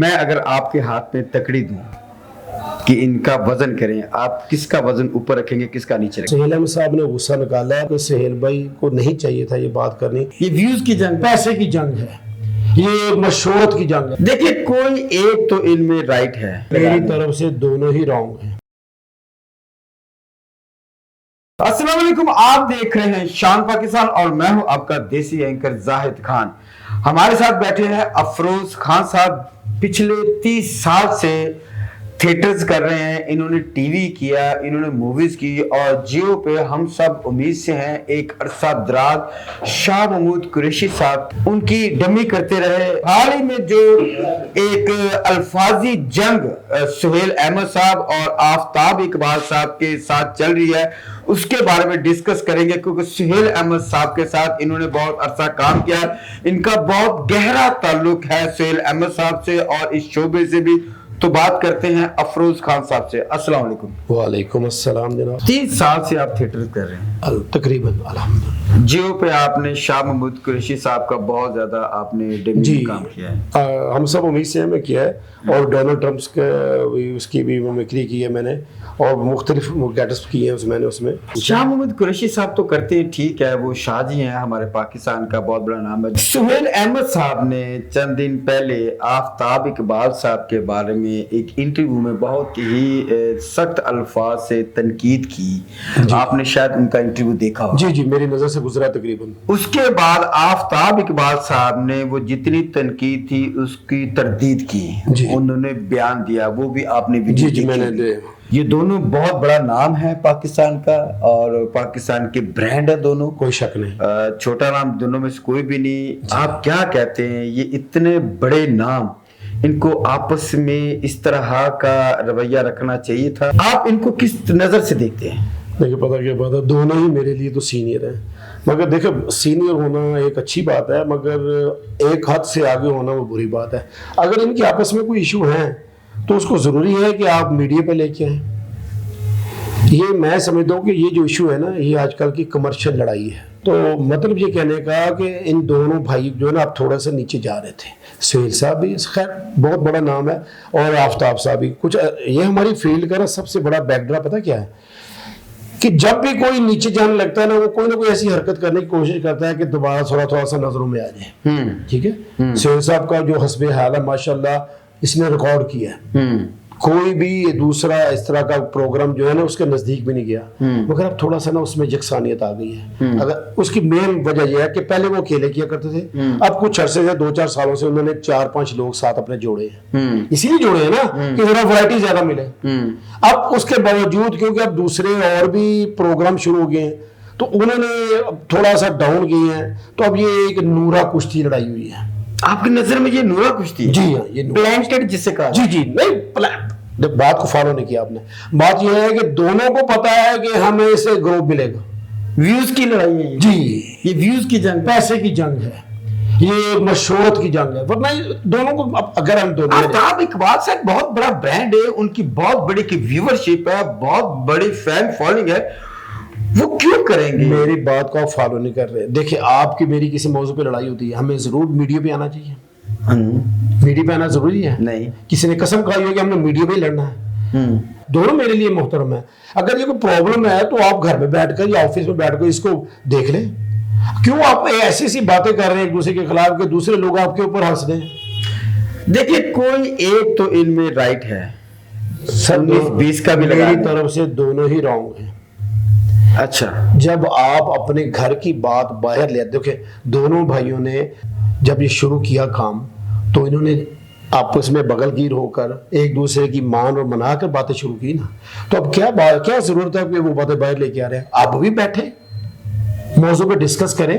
میں اگر آپ کے ہاتھ میں تکڑی دوں کہ ان کا وزن کریں، آپ کس کا وزن اوپر رکھیں گے، کس کا نیچے رکھیں گے؟ سہیل احمد صاحب نے غصہ نکالا کہ سہیل بھائی کو نہیں چاہیے تھا یہ بات کرنی. یہ ویوز کی جنگ، پیسے کی جنگ ہے، یہ مشہورت کی جنگ ہے. دیکھیں کوئی ایک تو ان میں رائٹ ہے، میری طرف سے دونوں ہی رانگ ہیں. السلام علیکم، آپ دیکھ رہے ہیں شان پاکستان اور میں ہوں آپ کا دیسی اینکر زاہد خان. ہمارے ساتھ بیٹھے ہیں افروز خان صاحب. پچھلے 30 سال سے تھیٹرز کر رہے ہیں، انہوں نے ٹی وی کیا، انہوں نے موویز کی، اور جیو پہ ہم سب امید سے ہیں. ایک عرصہ دراز شاہ محمود قریشی صاحب ان کی ڈمی کرتے رہے. حال ہی میں جو ایک الفاظی جنگ سہیل احمد صاحب اور آفتاب اقبال صاحب کے ساتھ چل رہی ہے، اس کے بارے میں ڈسکس کریں گے، کیونکہ سہیل احمد صاحب کے ساتھ انہوں نے بہت عرصہ کام کیا. ان کا بہت گہرا تعلق ہے سہیل احمد صاحب سے اور اس شعبے سے بھی. تو بات کرتے ہیں افروز خان صاحب سے. السلام علیکم. وعلیکم السلام جناب. 30 سال سے آپ تھیٹر کر رہے ہیں تقریباً الحمدللہ. جیو پہ آپ نے شاہ محمود قریشی صاحب کا بہت زیادہ آپ نے ڈیبیو کام کیا ہے. ہم سب امید سے ہمیں کیا ہے، اور ڈونلڈ ٹرمپس کا اس کی بھی ممکری کی ہے میں نے، اور مختلف گیٹس کیے ہیں اس میں. شاہ محمود قریشی صاحب تو کرتے ہیں، ٹھیک ہے، وہ شاہ جی ہیں، ہمارے پاکستان کا بہت بڑا نام ہے. سہیل احمد صاحب نے چند دن پہلے آفتاب اقبال صاحب کے بارے میں ایک انٹرویو میں بہت ہی سخت الفاظ سے تنقید کی. آپ نے شاید ان کا انٹرویو دیکھا ہو. جی میری نظر سے گزرا تقریباً. اس کے بعد آفتاب اقبال صاحب نے وہ جتنی تنقید تھی اس کی تردید کی. انہوں نے بیان دیا، وہ بھی آپ نے ویڈیو دیکھی. میں نے یہ دونوں بہت بڑا نام ہے پاکستان کا، اور پاکستان کے برانڈ ہے دونوں، کوئی شک نہیں، چھوٹا نام دونوں میں سے کوئی بھی نہیں. آپ کیا کہتے ہیں، یہ اتنے بڑے نام، ان کو آپس میں اس طرح کا رویہ رکھنا چاہیے تھا؟ آپ ان کو کس نظر سے دیکھتے ہیں؟ دیکھیں پتہ کیا بات ہے، دونوں ہی میرے لیے تو سینئر ہیں، مگر دیکھیں سینئر ہونا ایک اچھی بات ہے، مگر ایک حد سے آگے ہونا وہ بری بات ہے. اگر ان کے آپس میں کوئی ایشو ہیں تو اس کو ضروری ہے کہ آپ میڈیا پہ لے کے آئیں. یہ میں سمجھتا ہوں کہ یہ جو ایشو ہے نا، یہ آج کل کی کمرشل لڑائی ہے. تو مطلب یہ کہنے کا کہ ان دونوں بھائی جو ہے نا، آپ تھوڑا سا نیچے جا رہے تھے. سہیل صاحب بھی خیر بہت بڑا نام ہے، اور آفتاب صاحب بھی کچھ. یہ ہماری فیلڈ کا نا سب سے بڑا بیک ڈراپ پتہ کیا ہے، کہ جب بھی کوئی نیچے جانے لگتا ہے نا، وہ کوئی نہ کوئی ایسی حرکت کرنے کی کوشش کرتا ہے کہ دوبارہ تھوڑا سا نظروں میں آ جائے. ٹھیک ہے، سہیل صاحب کا جو حسب حال ہے ماشاءاللہ اس نے ریکارڈ کیا ہے. کوئی بھی دوسرا اس طرح کا پروگرام جو ہے نا اس کے نزدیک بھی نہیں گیا. مگر اب تھوڑا سا نا اس میں یکسانیت آ گئی ہے. اگر اس کی مین وجہ یہ ہے کہ پہلے وہ اکیلے کیا کرتے تھے، اب کچھ عرصے سے 2-4 سالوں سے انہوں نے 4-5 لوگ ساتھ اپنے جوڑے ہیں. اسی لیے جوڑے ہیں نا کہ ذرا ورائٹی زیادہ ملے. اب اس کے باوجود کیونکہ اب دوسرے اور بھی پروگرام شروع ہو گئے ہیں تو انہوں نے تھوڑا سا ڈاؤن کیے ہیں. تو اب یہ ایک نورا کشتی لڑائی ہوئی ہے. آپ کی نظر میں یہ نورا کشتی ہے؟ جی ہاں، یہ پلانٹڈ جسے کہا. جی نہیں، بات کو فالو نہیں کیا آپ نے. بات یہ ہے کہ دونوں کو پتا ہے کہ ہمیں اسے گروپ ملے گا. ویوز کی لڑائی ہے یہ. جی یہ ویوز کی جنگ، پیسے کی جنگ ہے، یہ مشہورت کی جنگ ہے. ورنہ دونوں کو اگر ہم دونوں آفتاب اقبال صاحب بہت بڑا برانڈ ہے، ان کی بہت بڑی ویورشپ ہے، بہت بڑی فین فالوئنگ ہے، وہ کیوں کریں گے؟ میری بات کو آپ فالو نہیں کر رہے. دیکھیں آپ کی میری کسی موضوع پہ لڑائی ہوتی ہے، ہمیں ضرور میڈیا پہ آنا چاہیے. میڈیا پہ آنا ضروری ہے؟ نہیں. کسی نے قسم کھائی ہو کہ ہم نے میڈیا پہ ہی لڑنا ہے. دونوں میرے لیے محترم ہے. اگر یہ کوئی پرابلم ہے تو آپ گھر میں بیٹھ کر یا آفس میں بیٹھ کر اس کو دیکھ لیں. کیوں آپ ایسی ایسی باتیں کر رہے ہیں ایک دوسرے کے خلاف کہ دوسرے لوگ آپ کے اوپر ہنس رہے ہیں؟ دیکھیں کوئی ایک تو ان میں رائٹ ہے، 19-20 کا بھی لگا. میری طرف سے دونوں ہی رانگ ہیں. اچھا، جب آپ اپنے گھر کی بات باہر لے، دیکھیں دونوں بھائیوں نے جب یہ شروع کیا کام تو انہوں نے آپس میں بغل گیر ہو کر ایک دوسرے کی مان اور منا کر باتیں شروع کی نا. تو اب کیا ضرورت ہے کہ وہ باتیں باہر لے کے آ رہے ہیں؟ آپ بھی بیٹھے موضوع پہ ڈسکس کریں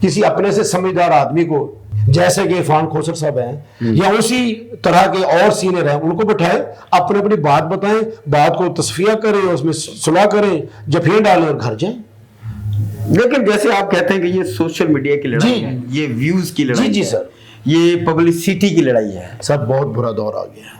کسی اپنے سے سمجھدار آدمی کو، جیسے کہ عرفان کھوسر صاحب ہیں یا اسی طرح کے اور سینئر ہیں، ان کو بٹھائیں، اپنی بات بتائیں، بات کو تصفیہ کریں، اس میں صلح کریں، جفیں ڈالیں اور گھر جائیں. لیکن جیسے آپ کہتے ہیں کہ یہ سوشل میڈیا کی لڑائی ہے، یہ ویوز کی لڑائی ہے، جی سر، یہ پبلسٹی کی لڑائی ہے. سب بہت برا دور آ گیا ہے.